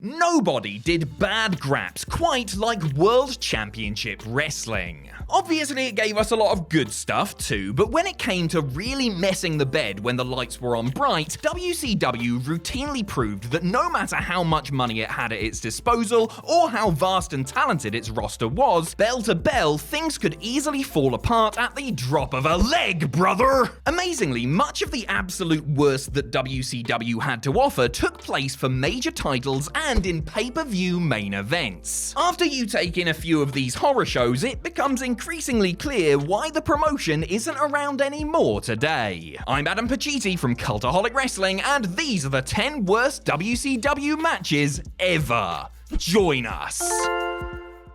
Nobody did bad graps quite like World Championship Wrestling. Obviously it gave us a lot of good stuff too, but when it came to really messing the bed when the lights were on bright, WCW routinely proved that no matter how much money it had at its disposal, or how vast and talented its roster was, bell to bell, things could easily fall apart at the drop of a leg, brother! Amazingly, much of the absolute worst that WCW had to offer took place for major titles and in pay-per-view main events. After you take in a few of these horror shows, it becomes increasingly clear why the promotion isn't around anymore today. I'm Adam Pacitti from Cultaholic Wrestling, and these are the 10 worst WCW matches ever. Join us!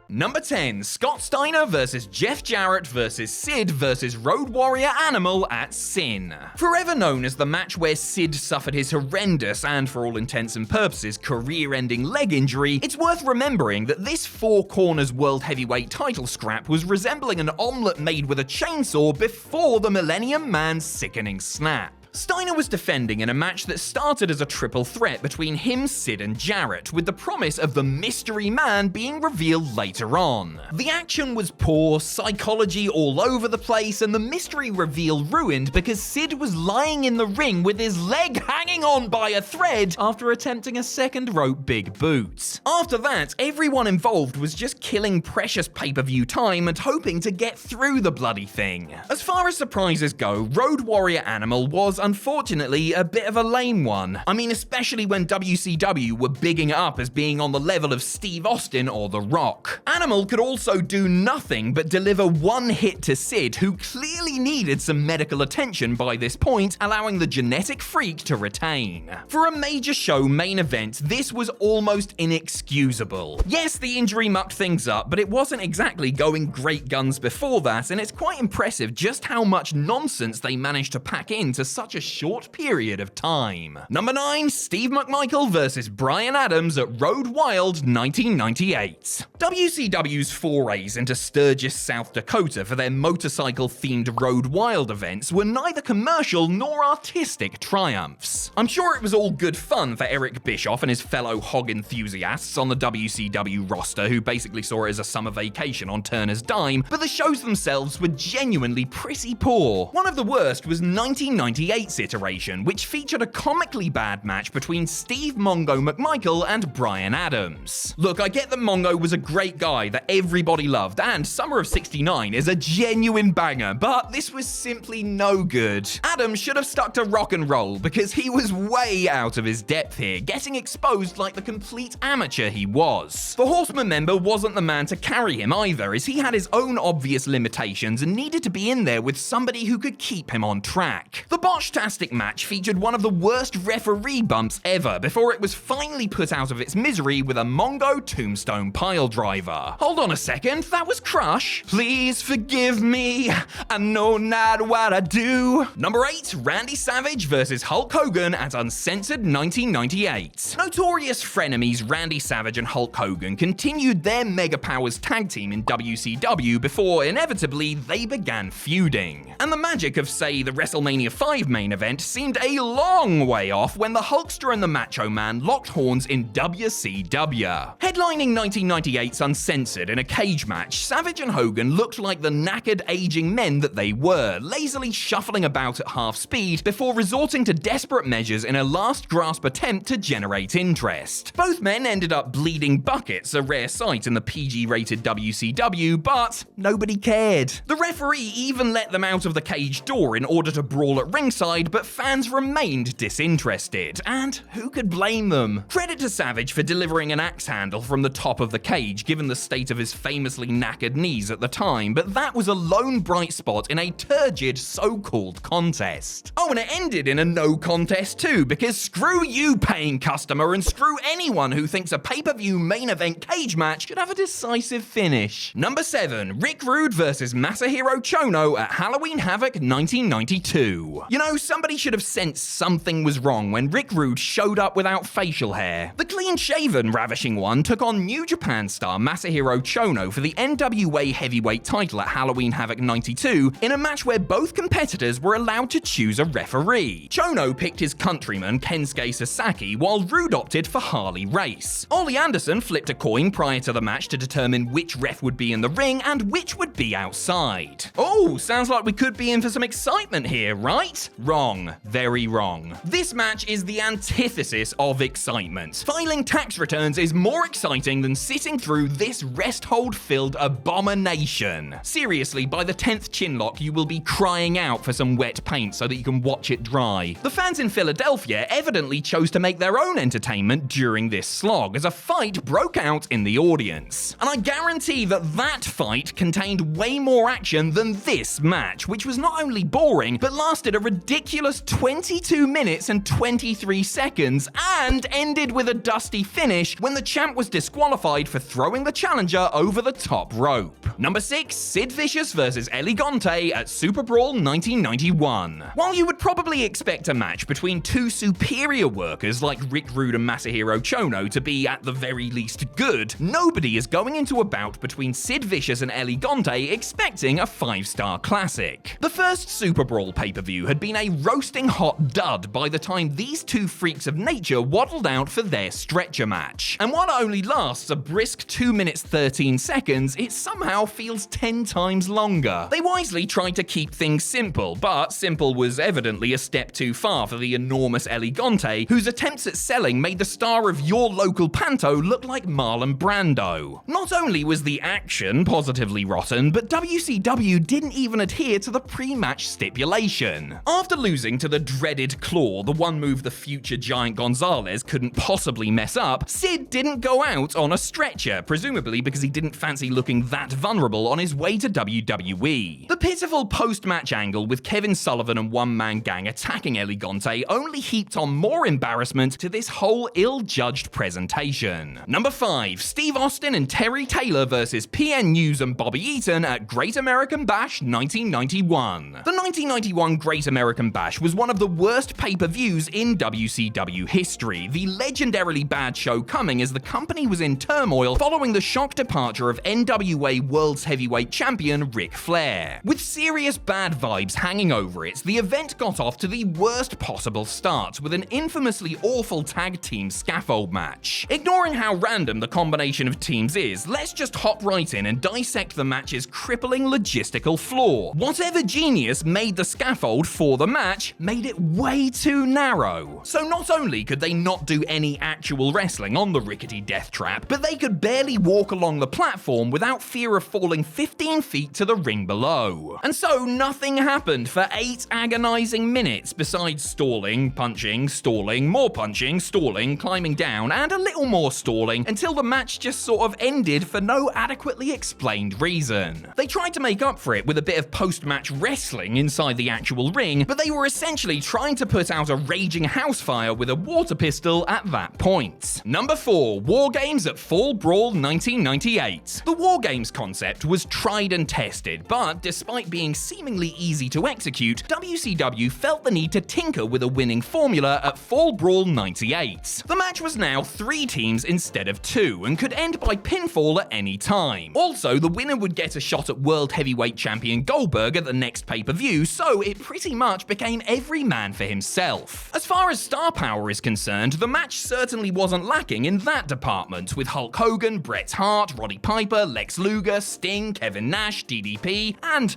Number 10, Scott Steiner vs Jeff Jarrett vs Sid vs Road Warrior Animal at Sin. Forever known as the match where Sid suffered his horrendous and, for all intents and purposes, career-ending leg injury, it's worth remembering that this Four Corners World Heavyweight title scrap was resembling an omelette made with a chainsaw before the Millennium Man's sickening snap. Steiner was defending in a match that started as a triple threat between him, Sid, and Jarrett, with the promise of the mystery man being revealed later on. The action was poor, psychology all over the place, and the mystery reveal ruined because Sid was lying in the ring with his leg hanging on by a thread after attempting a second rope big boot. After that, everyone involved was just killing precious pay-per-view time and hoping to get through the bloody thing. As far as surprises go, Road Warrior Animal was unfortunately a bit of a lame one. I mean, especially when WCW were bigging it up as being on the level of Steve Austin or The Rock. Animal could also do nothing but deliver one hit to Sid, who clearly needed some medical attention by this point, allowing the genetic freak to retain. For a major show main event, this was almost inexcusable. Yes, the injury mucked things up, but it wasn't exactly going great guns before that, and it's quite impressive just how much nonsense they managed to pack into such a short period of time. Number 9, Steve McMichael vs Brian Adams at Road Wild 1998. WCW's forays into Sturgis, South Dakota for their motorcycle-themed Road Wild events were neither commercial nor artistic triumphs. I'm sure it was all good fun for Eric Bischoff and his fellow hog enthusiasts on the WCW roster who basically saw it as a summer vacation on Turner's dime, but the shows themselves were genuinely pretty poor. One of the worst was 1998's iteration, which featured a comically bad match between Steve Mongo McMichael and Brian Adams. Look, I get that Mongo was a great guy that everybody loved, and Summer of '69 is a genuine banger, but this was simply no good. Adams should have stuck to rock and roll because he was way out of his depth here, getting exposed like the complete amateur he was. The Horseman member wasn't the man to carry him either, as he had his own obvious limitations and needed to be in there with somebody who could keep him on track. The Botch-tastic match featured one of the worst referee bumps ever before it was finally put out of its misery with a Mongo Tombstone piledriver. Hold on a second, that was Crush? Please forgive me, I know not what I do. Number 8, Randy Savage vs Hulk Hogan at Uncensored 1998. Notorious frenemies Randy Savage and Hulk Hogan continued their Mega Powers tag team in WCW before inevitably they began feuding. And the magic of, say, the WrestleMania 5 main event seemed a long way off when the Hulkster and the Macho Man locked horns in WCW. Headlining 1998's Uncensored in a cage match, Savage and Hogan looked like the knackered aging men that they were, lazily shuffling about at half speed before resorting to desperate measures in a last gasp attempt to generate interest. Both men ended up bleeding buckets, a rare sight in the PG-rated WCW, but nobody cared. The referee even let them out of the cage door in order to brawl at ringside, but fans remained disinterested, and who could blame them? Credit to Savage for delivering an axe handle from the top of the cage, given the state of his famously knackered knees at the time, but that was a lone bright spot in a turgid so-called contest. Oh, and it ended in a no contest too, because screw you, paying customer, and screw anyone who thinks a pay-per-view main event cage match should have a decisive finish. Number 7, Rick Rude vs Masahiro Chono at Halloween Havoc 1992. You know, know, somebody should have sensed something was wrong when Rick Rude showed up without facial hair. The clean-shaven, ravishing one took on New Japan star Masahiro Chono for the NWA Heavyweight title at Halloween Havoc 92 in a match where both competitors were allowed to choose a referee. Chono picked his countryman Kensuke Sasaki, while Rude opted for Harley Race. Ole Anderson flipped a coin prior to the match to determine which ref would be in the ring and which would be outside. Oh, sounds like we could be in for some excitement here, right? Wrong. Very wrong. This match is the antithesis of excitement. Filing tax returns is more exciting than sitting through this rest hold-filled abomination. Seriously, by the 10th chinlock, you will be crying out for some wet paint so that you can watch it dry. The fans in Philadelphia evidently chose to make their own entertainment during this slog, as a fight broke out in the audience. And I guarantee that that fight contained way more action than this match, which was not only boring, but lasted a ridiculous 22 minutes and 23 seconds, and ended with a dusty finish when the champ was disqualified for throwing the challenger over the top rope. Number 6, Sid Vicious vs. Gigante at SUPERBRAWL 1991. While you would probably expect a match between two superior workers like Rick Rude and Masahiro Chono to be at the very least good, nobody is going into a bout between Sid Vicious and Gigante expecting a 5-star classic. The first SUPERBRAWL pay-per-view had been a roasting hot dud by the time these two freaks of nature waddled out for their stretcher match. And while it only lasts a brisk 2 minutes 13 seconds, it somehow feels 10 times longer. They wisely tried to keep things simple, but simple was evidently a step too far for the enormous Gigante, whose attempts at selling made the star of your local panto look like Marlon Brando. Not only was the action positively rotten, but WCW didn't even adhere to the pre-match stipulation. After losing to the dreaded Claw, the one move the future Giant Gonzalez couldn't possibly mess up, Sid didn't go out on a stretcher, presumably because he didn't fancy looking that vulnerable on his way to WWE. The pitiful post-match angle with Kevin Sullivan and one-man gang attacking Gigante only heaped on more embarrassment to this whole ill-judged presentation. Number 5, Steve Austin and Terry Taylor vs. PN News and Bobby Eaton at Great American Bash 1991. The 1991 Great American Bash was one of the worst pay-per-views in WCW history, the legendarily bad show coming as the company was in turmoil following the shock departure of NWA World's Heavyweight Champion Ric Flair. With serious bad vibes hanging over it, the event got off to the worst possible start with an infamously awful tag team scaffold match. Ignoring how random the combination of teams is, let's just hop right in and dissect the match's crippling logistical flaw. Whatever genius made the scaffold for the match made it way too narrow. So not only could they not do any actual wrestling on the rickety death trap, but they could barely walk along the platform without fear of falling 15 feet to the ring below. And so nothing happened for 8 agonizing minutes besides stalling, punching, stalling, more punching, stalling, climbing down, and a little more stalling until the match just sort of ended for no adequately explained reason. They tried to make up for it with a bit of post-match wrestling inside the actual ring, but they were essentially trying to put out a raging house fire with a water pistol at that point. Number 4, War Games at Fall Brawl 1998. The War Games concept was tried and tested, but despite being seemingly easy to execute, WCW felt the need to tinker with a winning formula at Fall Brawl 98. The match was now 3 teams instead of 2, and could end by pinfall at any time. Also, the winner would get a shot at World Heavyweight Champion Goldberg at the next pay-per-view, so it pretty much became every man for himself. As far as star power is concerned, the match certainly wasn't lacking in that department, with Hulk Hogan, Bret Hart, Roddy Piper, Lex Luger, Sting, Kevin Nash, DDP, and,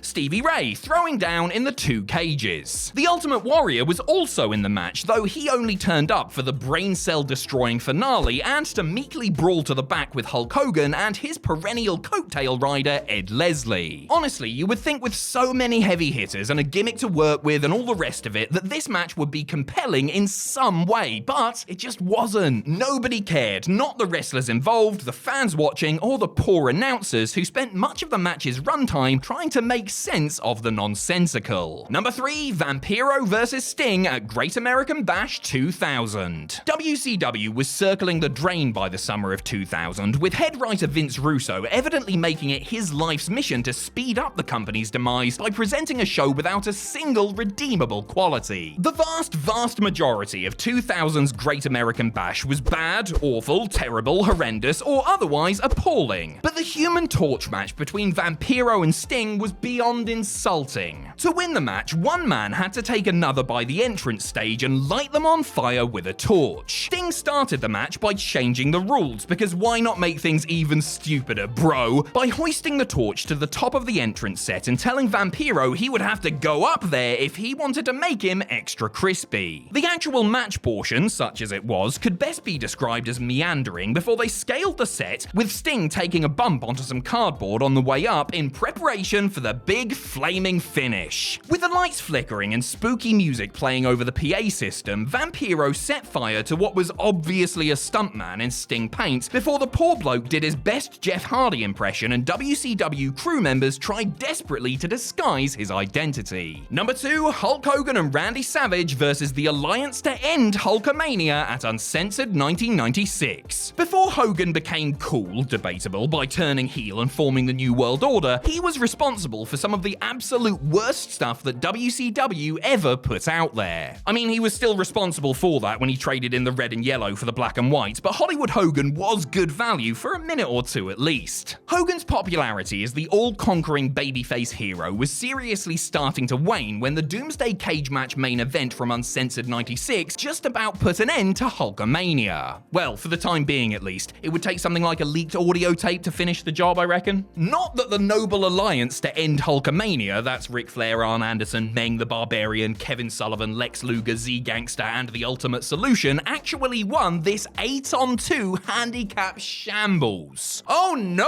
Stevie Ray throwing down in the 2 cages. The Ultimate Warrior was also in the match, though he only turned up for the brain cell destroying finale and to meekly brawl to the back with Hulk Hogan and his perennial coattail rider Ed Leslie. Honestly, you would think with so many heavy hitters and a gimmick to work with and all the rest of it that this match would be compelling in some way, but it just wasn't. Nobody cared, not the wrestlers involved, the fans watching, or the poor announcers who spent much of the match's runtime trying to make sense of the nonsensical. Number 3, Vampiro vs. Sting at Great American Bash 2000. WCW was circling the drain by the summer of 2000, with head writer Vince Russo evidently making it his life's mission to speed up the company's demise by presenting a show without a single single redeemable quality. The vast majority of 2000's Great American Bash was bad, awful, terrible, horrendous, or otherwise appalling. But the Human Torch match between Vampiro and Sting was beyond insulting. To win the match, one man had to take another by the entrance stage and light them on fire with a torch. Sting started the match by changing the rules, because why not make things even stupider, bro? By hoisting the torch to the top of the entrance set and telling Vampiro he would have to go up there if he wanted to make him extra crispy. The actual match portion, such as it was, could best be described as meandering before they scaled the set, with Sting taking a bump onto some cardboard on the way up in preparation for the big flaming finish. With the lights flickering and spooky music playing over the PA system, Vampiro set fire to what was obviously a stuntman in Sting paint before the poor bloke did his best Jeff Hardy impression and WCW crew members tried desperately to disguise his identity. Number 2, Hulk Hogan and Randy Savage versus the Alliance to End Hulkamania at Uncensored 1996. Before Hogan became cool, debatable, by turning heel and forming the New World Order, he was responsible for some of the absolute worst stuff that WCW ever put out there. I mean, he was still responsible for that when he traded in the red and yellow for the black and white, but Hollywood Hogan was good value for a minute or two at least. Hogan's popularity as the all-conquering babyface hero was seriously starting to wane when the Doomsday Cage match main event from Uncensored 96 just about put an end to Hulkamania. Well, for the time being at least. It would take something like a leaked audio tape to finish the job, I reckon. Not that the Noble Alliance to End Hulkamania, that's Ric Flair, Arn Anderson, Meng the Barbarian, Kevin Sullivan, Lex Luger, Z-Gangster, and The Ultimate Solution, actually won this 8-on-2 handicap shambles. Oh no.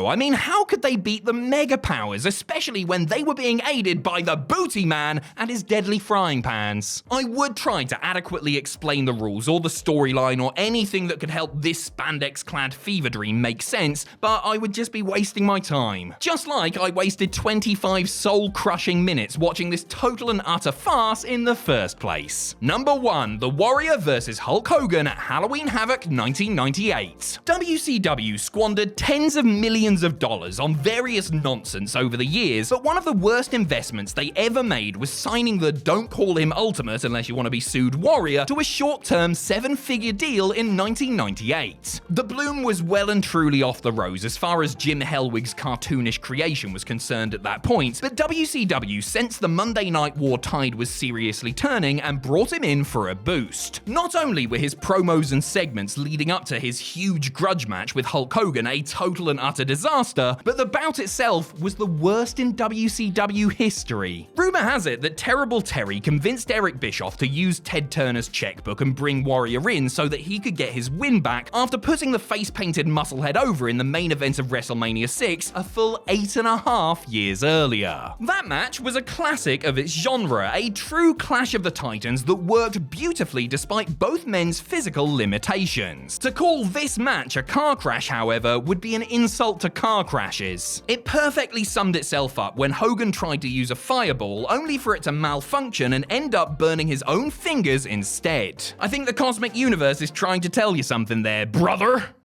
I mean, how could they beat the Mega Powers, especially when they were being aided by the Booty Man and his deadly frying pans? I would try to adequately explain the rules or the storyline or anything that could help this spandex-clad fever dream make sense, but I would just be wasting my time. Just like I wasted 25 soul-crushing minutes watching this total and utter farce in the first place. Number 1, The Warrior vs. Hulk Hogan at Halloween Havoc 1998. WCW squandered tens of millions of dollars on various nonsense over the years, but one of the worst investments they ever made was signing the don't call him Ultimate unless you want to be sued Warrior to a short-term 7-figure deal in 1998. The bloom was well and truly off the rose as far as Jim Hellwig's cartoonish creation was concerned at that point, but WCW sensed the Monday Night War tide was seriously turning and brought him in for a boost. Not only were his promos and segments leading up to his huge grudge match with Hulk Hogan a total and utter disaster, but the bout itself was the worst in WCW history. Rumor has it that Terrible Terry convinced Eric Bischoff to use Ted Turner's checkbook and bring Warrior in so that he could get his win back after putting the face-painted musclehead over in the main event of WrestleMania 6 a full 8.5 years earlier. That match was a classic of its genre, a true clash of the titans that worked beautifully despite both men's physical limitations. To call this match a car crash, however, would be an insult to car crashes. It perfectly summed itself up when Hogan tried to use a fireball only for it to malfunction and end up burning his own fingers instead. I think the cosmic universe is trying to tell you something there, brother.